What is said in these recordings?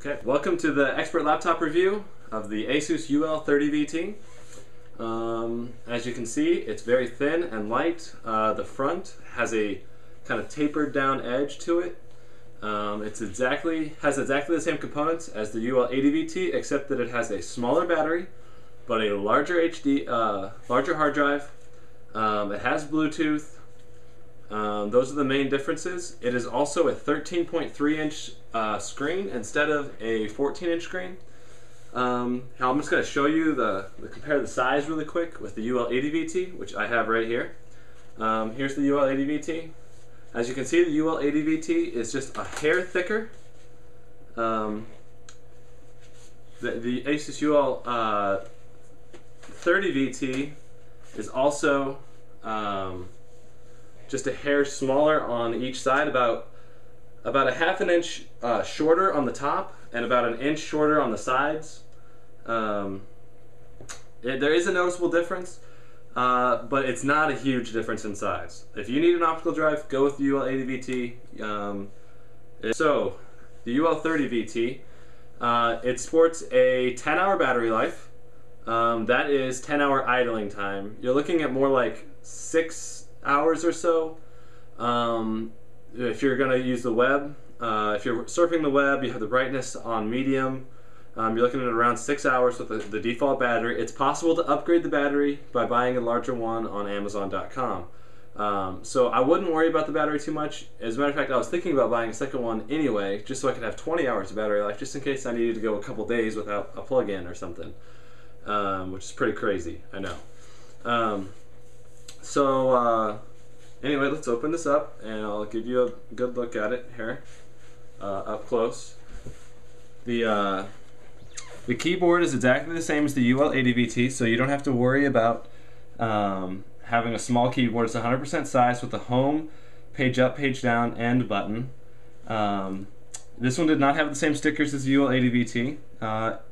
Okay, welcome to the expert laptop review of the Asus UL30VT. As you can see, it's very thin and light. The front has a kind of tapered down edge to it. Has exactly the same components as the UL80VT, except that it has a smaller battery, but a larger larger hard drive. It has Bluetooth. Those are the main differences. It is also a 13.3-inch screen instead of a 14-inch screen. I'm just going to show you compare the size really quick with the UL80VT, which I have right here. Here's the UL80VT. As you can see, the UL80VT is just a hair thicker. The Asus UL30VT is also just a hair smaller on each side, about a half an inch shorter on the top and about an inch shorter on the sides. There is a noticeable difference, but it's not a huge difference in size. If you need an optical drive, go with the UL80VT. So, the UL30VT, it sports a 10-hour battery life. That is 10-hour idling time. You're looking at more like 6 hours or so. If you're going to use the web, if you're surfing the web, you have the brightness on medium. You're looking at around 6 hours with the default battery. It's possible to upgrade the battery by buying a larger one on Amazon.com. So I wouldn't worry about the battery too much. As a matter of fact, I was thinking about buying a second one anyway, just so I could have 20 hours of battery life, just in case I needed to go a couple days without a plug-in or something, which is pretty crazy, I know. Anyway, let's open this up and I'll give you a good look at it here, up close. The keyboard is exactly the same as the UL80VT, so you don't have to worry about having a small keyboard. It's 100% size with the home, page up, page down, and button. This one did not have the same stickers as the UL80VT.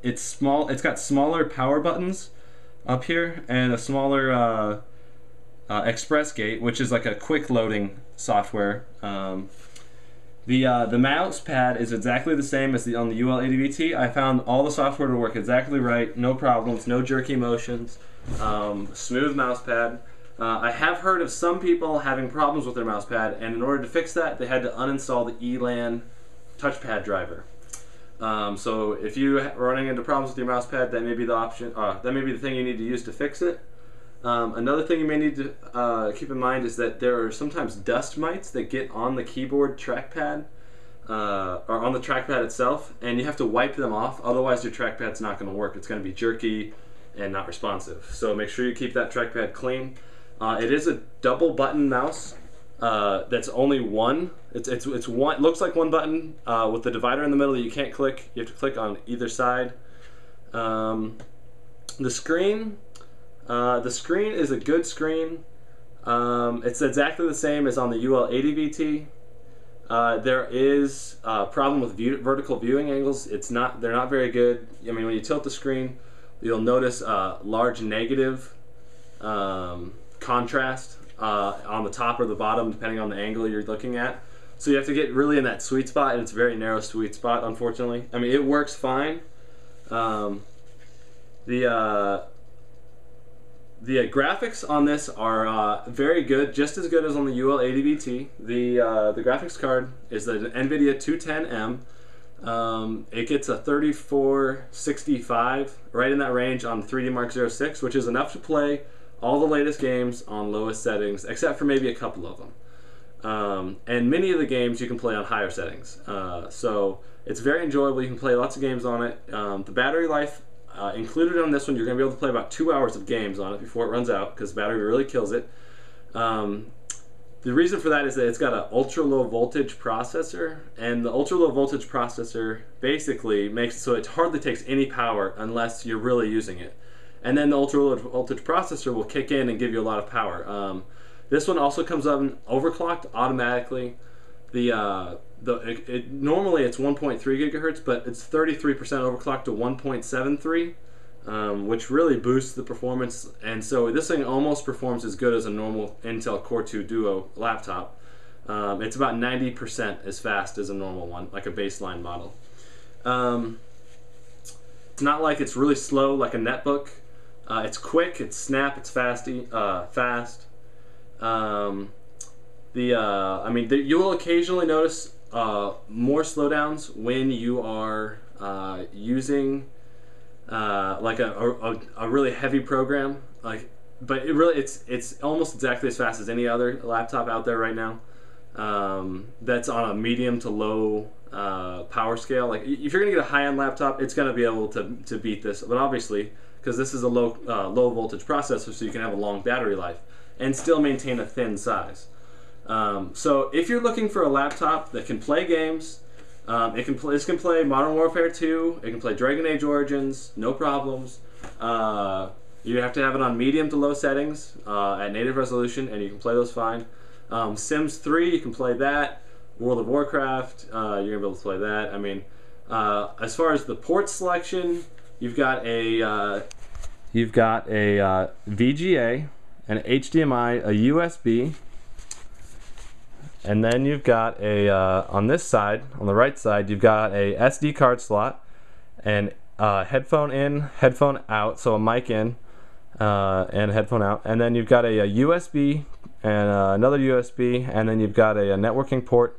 It's small. It's got smaller power buttons up here and a smaller express gate, which is like a quick loading software. The mouse pad is exactly the same as on the UL80VT. I found all the software to work exactly right, no problems, no jerky motions, smooth mouse pad. I have heard of some people having problems with their mouse pad, and in order to fix that, they had to uninstall the ELAN touchpad driver. So if you're running into problems with your mouse pad, that may be the option. That may be the thing you need to use to fix it. Another thing you may need to keep in mind is that there are sometimes dust mites that get on the keyboard trackpad, or on the trackpad itself, and you have to wipe them off, otherwise your trackpad's not going to work. It's going to be jerky and not responsive. So make sure you keep that trackpad clean. It is a double button mouse that's only one. It's one. It looks like one button with the divider in the middle that you can't click. You have to click on either side. The screen is a good screen. It's exactly the same as on the UL80VT. There is a problem with vertical viewing angles. They're not very good. I mean, when you tilt the screen, you'll notice large negative contrast on the top or the bottom, depending on the angle you're looking at. So you have to get really in that sweet spot, and it's a very narrow sweet spot, unfortunately. I mean, it works fine. The graphics on this are very good, just as good as on the UL80VT. The graphics card is the Nvidia 210M. It gets a 3465, right in that range on 3D Mark 06, which is enough to play all the latest games on lowest settings, except for maybe a couple of them. And many of the games you can play on higher settings. So it's very enjoyable. You can play lots of games on it. The battery life, included on this one, you're going to be able to play about 2 hours of games on it before it runs out, because the battery really kills it. The reason for that is that it's got an ultra low voltage processor, and the ultra low voltage processor basically makes it so it hardly takes any power unless you're really using it. And then the ultra low voltage processor will kick in and give you a lot of power. This one also comes up overclocked automatically. Normally it's 1.3 gigahertz, but it's 33% overclocked to 1.73, which really boosts the performance. And so this thing almost performs as good as a normal Intel Core 2 Duo laptop. It's about 90% as fast as a normal one, like a baseline model. It's not like it's really slow like a netbook. It's quick, it's snap, it's fast. You will occasionally notice more slowdowns when you are using like a really heavy program. But it's almost exactly as fast as any other laptop out there right now. That's on a medium to low power scale. Like if you're gonna get a high-end laptop, it's gonna be able to beat this. But obviously, because this is a low voltage processor, so you can have a long battery life and still maintain a thin size. So if you're looking for a laptop that can play games, this can play Modern Warfare 2, it can play Dragon Age Origins, no problems. You have to have it on medium to low settings at native resolution, and you can play those fine. Sims 3, you can play that. World of Warcraft, you're gonna be able to play that. I mean, as far as the port selection, you've got a VGA, an HDMI, a USB, and then you've got a on this side, on the right side, you've got a SD card slot, and headphone in, headphone out, so a mic in and a headphone out, and then you've got a USB and another USB, and then you've got a networking port.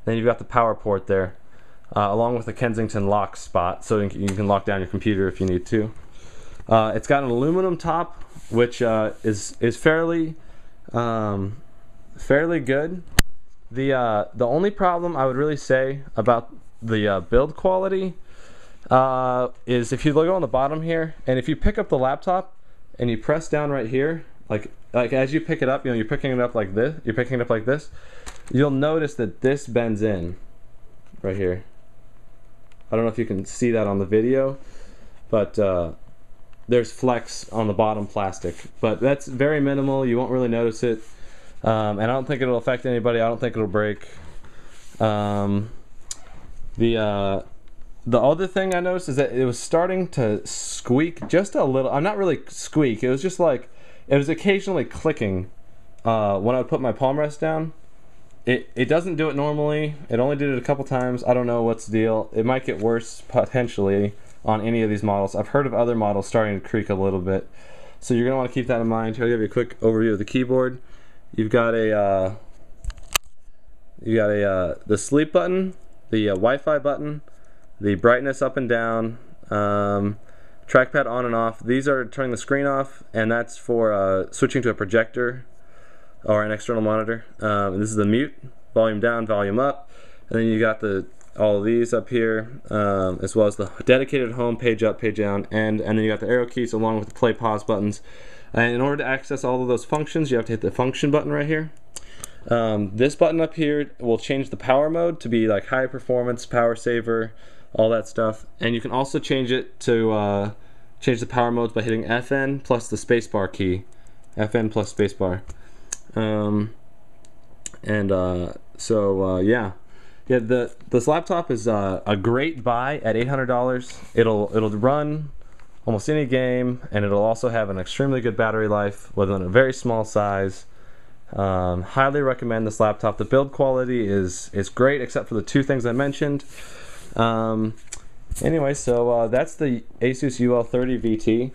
Then you've got the power port there, along with a Kensington lock spot, so you can lock down your computer if you need to. It's got an aluminum top, which is fairly good. The only problem I would really say about the build quality is if you look on the bottom here, and if you pick up the laptop and you press down right here, like as you pick it up, you're picking it up like this. You're picking it up like this. You'll notice that this bends in right here. I don't know if you can see that on the video, but there's flex on the bottom plastic, but that's very minimal. You won't really notice it, and I don't think it'll affect anybody. I don't think it'll break. The other thing I noticed is that it was starting to squeak just a little. I'm not really squeak. It was just like it was occasionally clicking when I would put my palm rest down. It doesn't do it normally. It only did it a couple times. I don't know what's the deal. It might get worse potentially on any of these models. I've heard of other models starting to creak a little bit. So you're gonna want to keep that in mind. I'll give you a quick overview of the keyboard. You've got the sleep button, the Wi-Fi button, the brightness up and down, trackpad on and off. These are turning the screen off, and that's for switching to a projector or an external monitor. And this is the mute, volume down, volume up, and then you got all of these up here, as well as the dedicated home, page up, page down, and then you got the arrow keys along with the play pause buttons. And in order to access all of those functions, you have to hit the function button right here. This button up here will change the power mode to be like high performance, power saver, all that stuff. And you can also change it to change the power modes by hitting FN plus the spacebar key. FN plus spacebar. Yeah, this laptop is a great buy at $800. It'll run almost any game, and it'll also have an extremely good battery life within a very small size. Highly recommend this laptop. The build quality is great, except for the two things I mentioned. Anyway, so that's the Asus UL30VT.